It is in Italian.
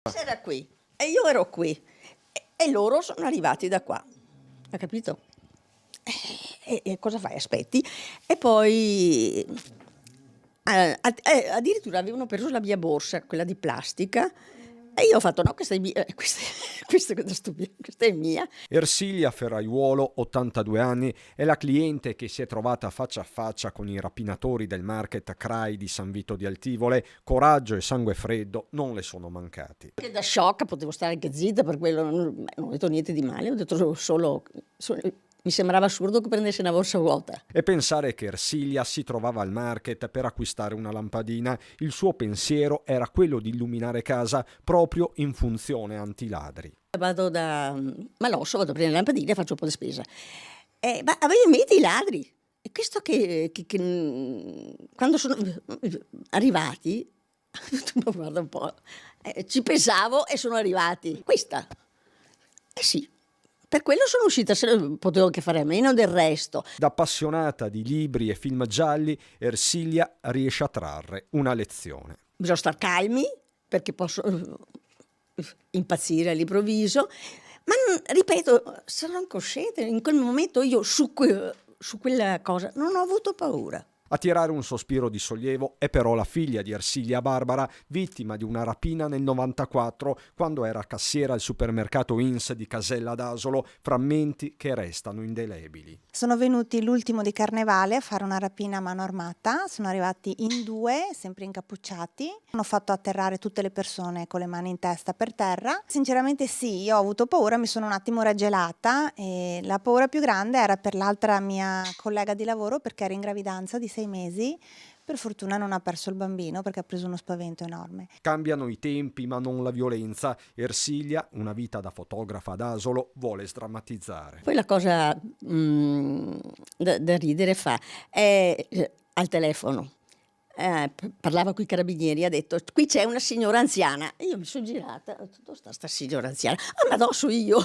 Era qui e io ero qui e loro sono arrivati da qua, hai capito? E cosa fai? Aspetti e poi addirittura avevano preso la mia borsa, quella di plastica, e io ho fatto no, questa è mia, questa è mia. Ersilia Ferraiuolo, 82 anni, è la cliente che si è trovata faccia a faccia con i rapinatori del market CRAI di San Vito di Altivole. Coraggio e sangue freddo non le sono mancati. Che da shock potevo stare anche zitta, per quello non ho detto niente di male, ho detto solo mi sembrava assurdo che prendesse una borsa vuota. E pensare che Ersilia si trovava al market per acquistare una lampadina, il suo pensiero era quello di illuminare casa proprio in funzione antiladri. Vado da Maloscio, vado a prendere le lampadine e faccio un po' di spesa. Ma avevo in mente i ladri. E questo che quando sono arrivati, ma guarda un po', ci pensavo e sono arrivati. Questa. Eh sì, per quello sono uscita, se no potevo anche fare a meno del resto. Da appassionata di libri e film gialli, Ersilia riesce a trarre una lezione. Bisogna stare calmi, perché posso impazzire all'improvviso, ma ripeto, sono incosciente, in quel momento io su quella cosa non ho avuto paura. A tirare un sospiro di sollievo è però la figlia di Ersilia Barbara, vittima di una rapina nel 94 quando era cassiera al supermercato Ins di Casella d'Asolo, frammenti che restano indelebili. Sono venuti l'ultimo di Carnevale a fare una rapina a mano armata, sono arrivati in due, sempre incappucciati, hanno fatto atterrare tutte le persone con le mani in testa per terra. Sinceramente sì, io ho avuto paura, mi sono un attimo raggelata e la paura più grande era per l'altra mia collega di lavoro perché era in gravidanza di 6 mesi. Per fortuna non ha perso il bambino perché ha preso uno spavento enorme. Cambiano i tempi ma non la violenza. Ersilia, una vita da fotografa ad Asolo, vuole sdrammatizzare. Poi la cosa da ridere fa è al telefono. Parlava con i carabinieri, ha detto qui c'è una signora anziana e io mi sono girata, ho detto dove sta signora anziana? Ah, ma addosso io.